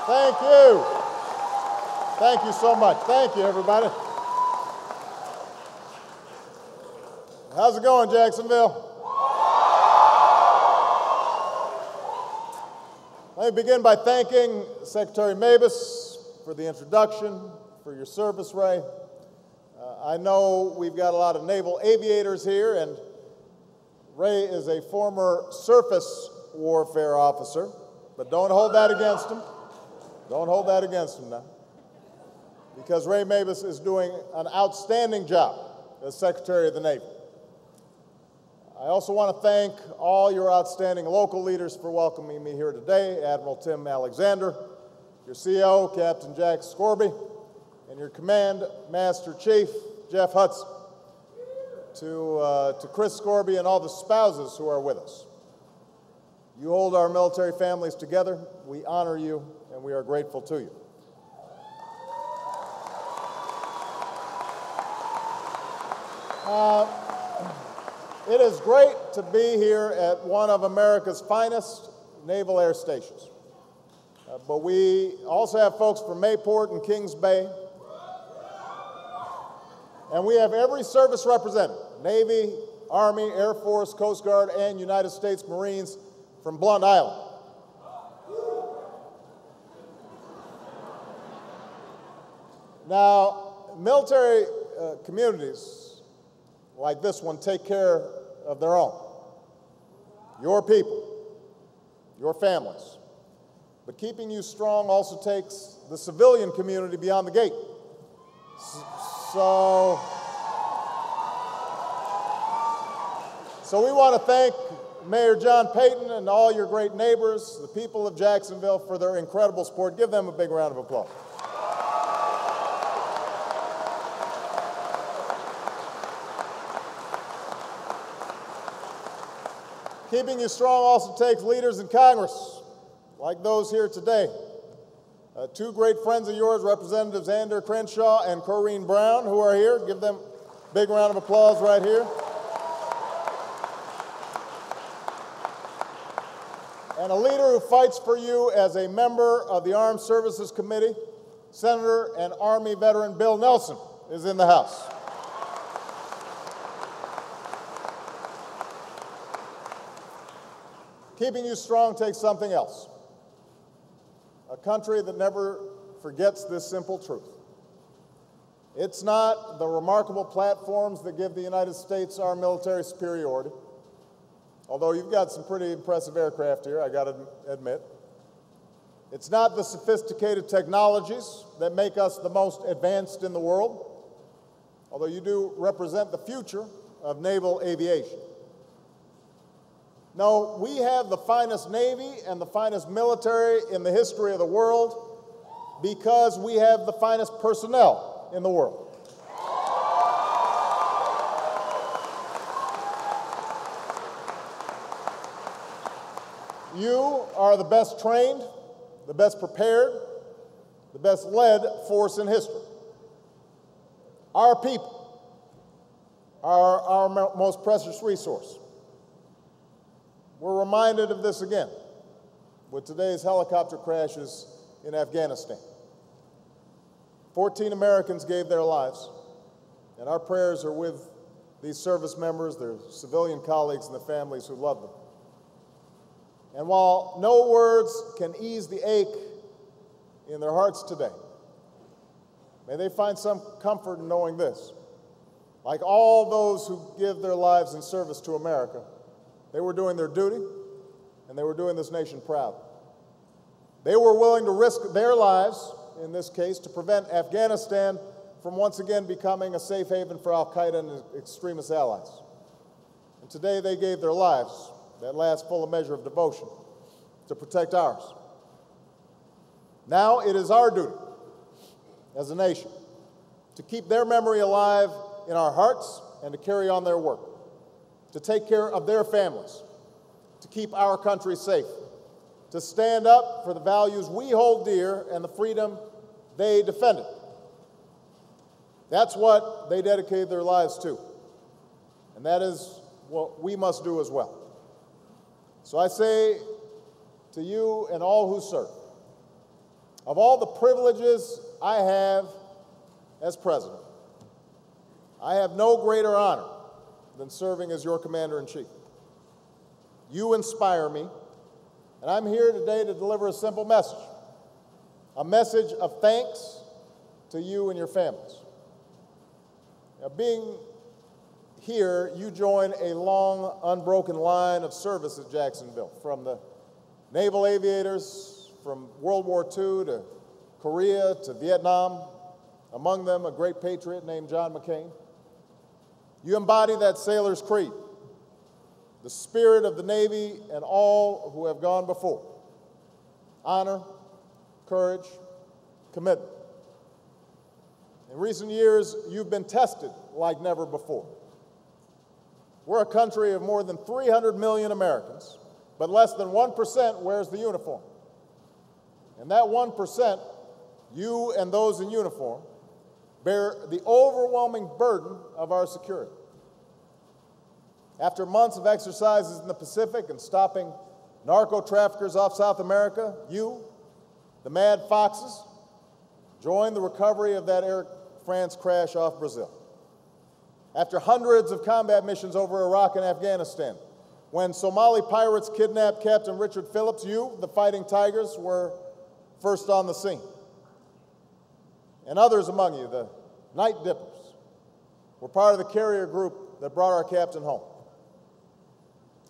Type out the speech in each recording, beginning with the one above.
Thank you. Thank you so much. Thank you, everybody. How's it going, Jacksonville? Let me begin by thanking Secretary Mabus for the introduction, for your service, Ray. I know we've got a lot of naval aviators here, and Ray is a former surface warfare officer, but don't hold that against him. Don't hold that against him now, because Ray Mabus is doing an outstanding job as Secretary of the Navy. I also want to thank all your outstanding local leaders for welcoming me here today, Admiral Tim Alexander, your CO, Captain Jack Scorby, and your Command Master Chief, Jeff Hudson, to Chris Scorby and all the spouses who are with us. You hold our military families together. We honor you, and we are grateful to you. It is great to be here at one of America's finest naval air stations. But we also have folks from Mayport and Kings Bay. And we have every service represented, Navy, Army, Air Force, Coast Guard, and United States Marines from Blount Island. Now, military communities like this one take care of their own, your people, your families. But keeping you strong also takes the civilian community beyond the gate. So we want to thank Mayor John Payton and all your great neighbors, the people of Jacksonville, for their incredible support. Give them a big round of applause. Keeping you strong also takes leaders in Congress, like those here today. Two great friends of yours, Representatives Andrew Crenshaw and Corrine Brown, who are here. Give them a big round of applause right here. And a leader who fights for you as a member of the Armed Services Committee, Senator and Army veteran Bill Nelson, is in the House. Keeping you strong takes something else. A country that never forgets this simple truth. It's not the remarkable platforms that give the United States our military superiority, although you've got some pretty impressive aircraft here, I got to admit. It's not the sophisticated technologies that make us the most advanced in the world, although you do represent the future of naval aviation. No, we have the finest Navy and the finest military in the history of the world because we have the finest personnel in the world. You are the best trained, the best prepared, the best led force in history. Our people are our most precious resource. We're reminded of this again with today's helicopter crashes in Afghanistan. 14 Americans gave their lives, and our prayers are with these service members, their civilian colleagues, and the families who love them. And while no words can ease the ache in their hearts today, may they find some comfort in knowing this. Like all those who give their lives in service to America, they were doing their duty, and they were doing this nation proud. They were willing to risk their lives, in this case, to prevent Afghanistan from once again becoming a safe haven for al-Qaeda and extremist allies. And today they gave their lives, that last full measure of devotion, to protect ours. Now it is our duty as a nation to keep their memory alive in our hearts and to carry on their work, to take care of their families, to keep our country safe, to stand up for the values we hold dear and the freedom they defended. That's what they dedicated their lives to, and that is what we must do as well. So I say to you and all who serve, of all the privileges I have as president, I have no greater honor than serving as your commander-in-chief. You inspire me, and I'm here today to deliver a simple message, a message of thanks to you and your families. Now, being here, you join a long, unbroken line of service at Jacksonville, from the naval aviators, from World War II to Korea to Vietnam, among them a great patriot named John McCain. You embody that sailor's creed, the spirit of the Navy and all who have gone before. Honor, courage, commitment. In recent years, you've been tested like never before. We're a country of more than 300 million Americans, but less than 1% wears the uniform. And that 1%, you and those in uniform, bear the overwhelming burden of our security. After months of exercises in the Pacific and stopping narco-traffickers off South America, you, the Mad Foxes, joined the recovery of that Air France crash off Brazil. After hundreds of combat missions over Iraq and Afghanistan, when Somali pirates kidnapped Captain Richard Phillips, you, the Fighting Tigers, were first on the scene. And others among you, the Night Dippers, were part of the carrier group that brought our captain home.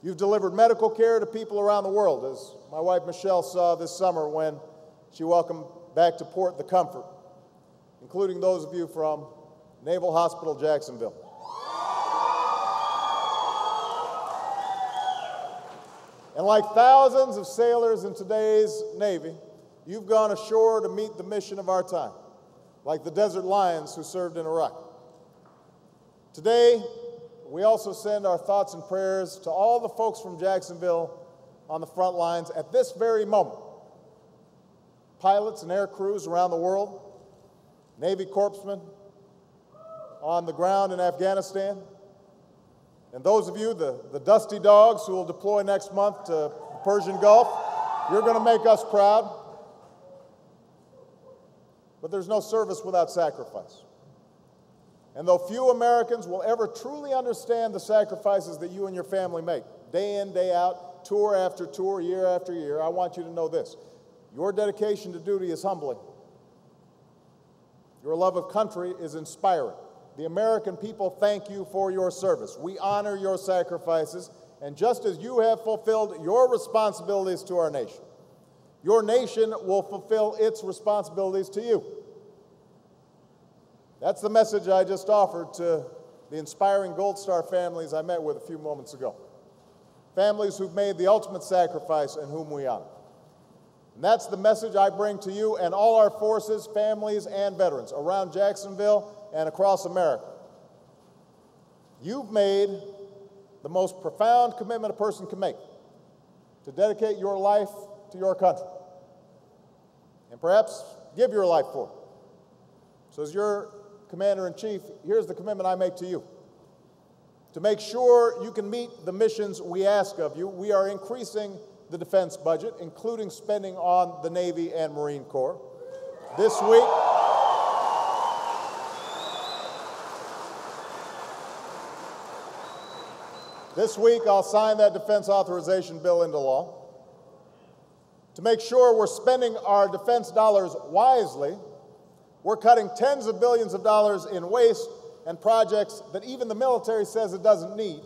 You've delivered medical care to people around the world, as my wife Michelle saw this summer when she welcomed back to port the Comfort, including those of you from Naval Hospital Jacksonville. And like thousands of sailors in today's Navy, you've gone ashore to meet the mission of our time, like the Desert Lions who served in Iraq. Today, we also send our thoughts and prayers to all the folks from Jacksonville on the front lines at this very moment. Pilots and air crews around the world, Navy corpsmen on the ground in Afghanistan, and those of you, the dusty dogs who will deploy next month to the Persian Gulf, you're going to make us proud. But there's no service without sacrifice. And though few Americans will ever truly understand the sacrifices that you and your family make, day in, day out, tour after tour, year after year, I want you to know this. Your dedication to duty is humbling. Your love of country is inspiring. The American people thank you for your service. We honor your sacrifices, and just as you have fulfilled your responsibilities to our nation, your nation will fulfill its responsibilities to you. That's the message I just offered to the inspiring Gold Star families I met with a few moments ago. Families who've made the ultimate sacrifice and whom we honor. And that's the message I bring to you and all our forces, families, and veterans around Jacksonville and across America. You've made the most profound commitment a person can make to dedicate your life to your country and perhaps give your life for it. So as your Commander-in-Chief, here's the commitment I make to you. To make sure you can meet the missions we ask of you, we are increasing the defense budget, including spending on the Navy and Marine Corps. This week, I'll sign that defense authorization bill into law. To make sure we're spending our defense dollars wisely, we're cutting tens of billions of dollars in waste and projects that even the military says it doesn't need,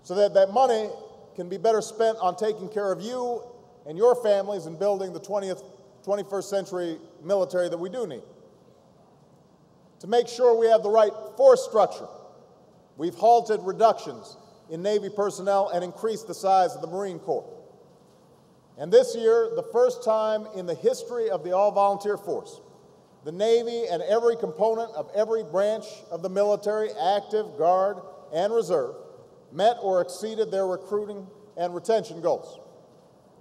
so that that money can be better spent on taking care of you and your families and building the 21st century military that we do need. To make sure we have the right force structure, we've halted reductions in Navy personnel and increased the size of the Marine Corps. And this year, the first time in the history of the all-volunteer force, the Navy and every component of every branch of the military, active, guard, and reserve, met or exceeded their recruiting and retention goals.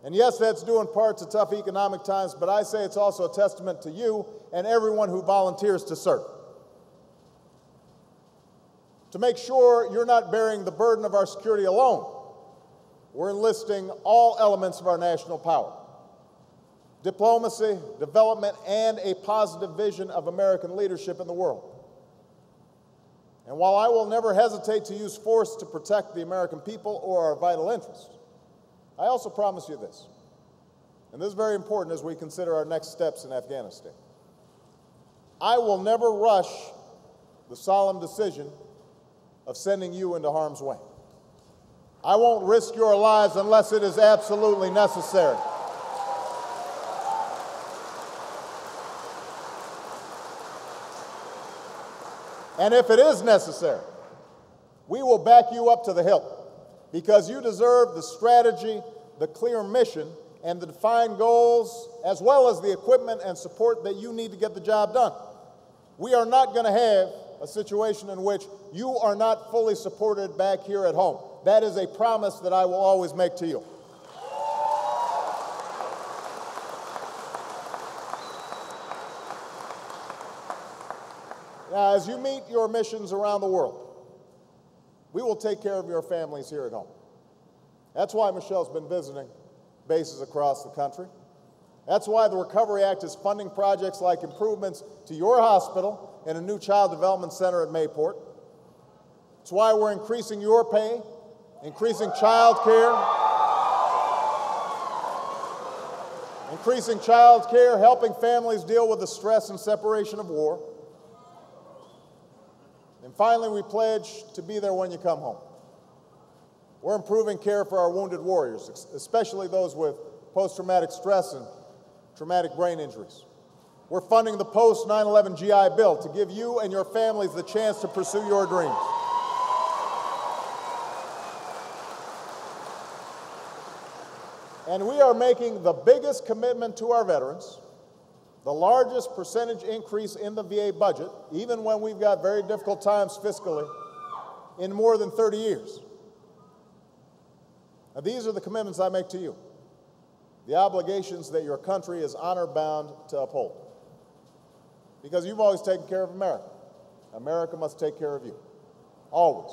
And yes, that's due in part to tough economic times, but I say it's also a testament to you and everyone who volunteers to serve. To make sure you're not bearing the burden of our security alone, we're enlisting all elements of our national power. diplomacy, development, and a positive vision of American leadership in the world. And while I will never hesitate to use force to protect the American people or our vital interests, I also promise you this, and this is very important as we consider our next steps in Afghanistan. I will never rush the solemn decision of sending you into harm's way. I won't risk your lives unless it is absolutely necessary. And if it is necessary, we will back you up to the hilt because you deserve the strategy, the clear mission, and the defined goals, as well as the equipment and support that you need to get the job done. We are not going to have a situation in which you are not fully supported back here at home. That is a promise that I will always make to you. Now, as you meet your missions around the world, we will take care of your families here at home. That's why Michelle's been visiting bases across the country. That's why the Recovery Act is funding projects like improvements to your hospital and a new child development center at Mayport. It's why we're increasing your pay, increasing child care, helping families deal with the stress and separation of war. And finally, we pledge to be there when you come home. We're improving care for our wounded warriors, especially those with post-traumatic stress and traumatic brain injuries. We're funding the post-9/11 GI Bill to give you and your families the chance to pursue your dreams. And we are making the biggest commitment to our veterans, the largest percentage increase in the VA budget, even when we've got very difficult times fiscally, in more than 30 years. Now, these are the commitments I make to you, the obligations that your country is honor-bound to uphold. Because you've always taken care of America. America must take care of you, always.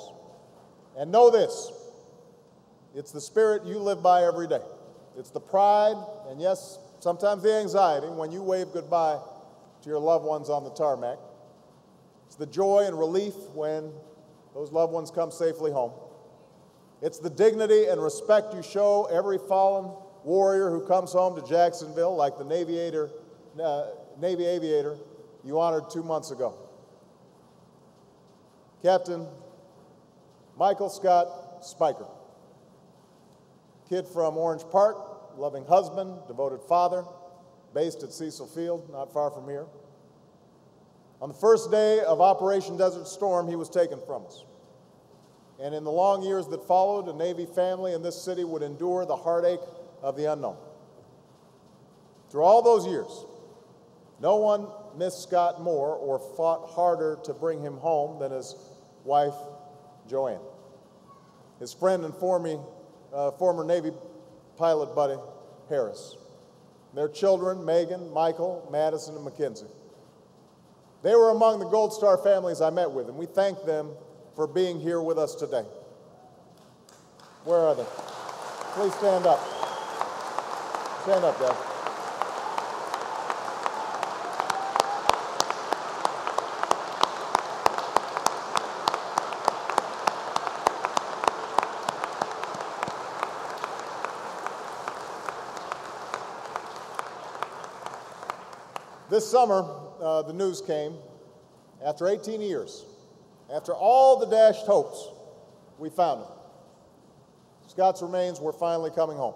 And know this, it's the spirit you live by every day. It's the pride, and yes, sometimes the anxiety when you wave goodbye to your loved ones on the tarmac. It's the joy and relief when those loved ones come safely home. It's the dignity and respect you show every fallen warrior who comes home to Jacksonville, like the Navy aviator you honored 2 months ago. Captain Michael Scott Spiker, kid from Orange Park, loving husband, devoted father, based at Cecil Field, not far from here. On the first day of Operation Desert Storm, he was taken from us. And in the long years that followed, a Navy family in this city would endure the heartache of the unknown. Through all those years, no one missed Scott more or fought harder to bring him home than his wife, Joanne. His friend and former Navy pilot buddy, Harris. Their children, Megan, Michael, Madison, and Mackenzie. They were among the Gold Star families I met with, and we thank them for being here with us today. Where are they? Please stand up. Stand up, guys. This summer, the news came, after 18 years, after all the dashed hopes, we found him. Scott's remains were finally coming home.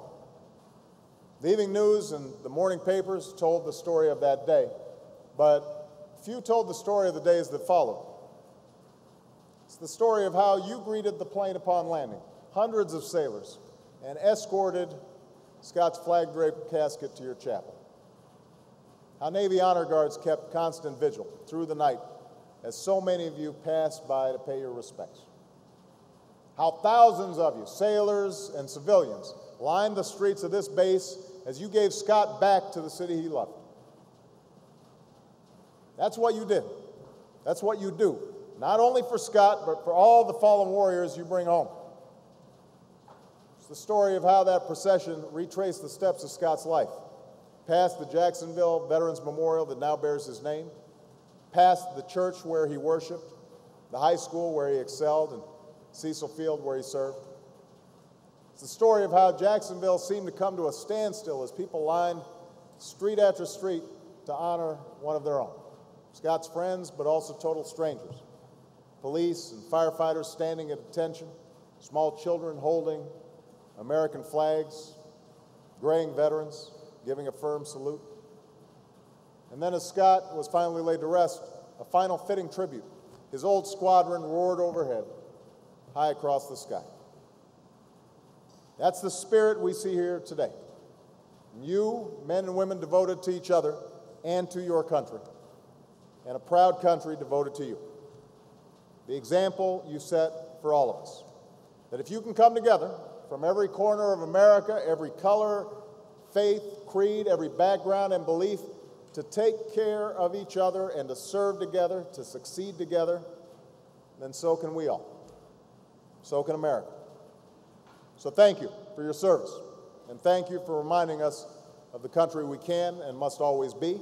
The evening news and the morning papers told the story of that day, but few told the story of the days that followed. It's the story of how you greeted the plane upon landing, hundreds of sailors, and escorted Scott's flag-draped casket to your chapel. How Navy honor guards kept constant vigil through the night as so many of you passed by to pay your respects. How thousands of you, sailors and civilians, lined the streets of this base as you gave Scott back to the city he loved. That's what you did. That's what you do, not only for Scott, but for all the fallen warriors you bring home. It's the story of how that procession retraced the steps of Scott's life, past the Jacksonville Veterans Memorial that now bears his name, past the church where he worshiped, the high school where he excelled, and Cecil Field where he served. It's the story of how Jacksonville seemed to come to a standstill as people lined street after street to honor one of their own. Scott's friends, but also total strangers. Police and firefighters standing at attention, small children holding American flags, graying veterans, giving a firm salute. And then as Scott was finally laid to rest, a final fitting tribute. His old squadron roared overhead, high across the sky. That's the spirit we see here today. You, men and women devoted to each other and to your country, and a proud country devoted to you. The example you set for all of us, that if you can come together from every corner of America, every color, faith, creed, every background and belief, to take care of each other and to serve together, to succeed together, then so can we all. So can America. So thank you for your service, and thank you for reminding us of the country we can and must always be.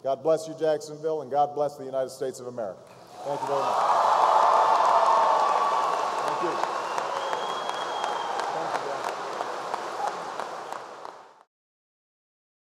God bless you, Jacksonville, and God bless the United States of America. Thank you very much.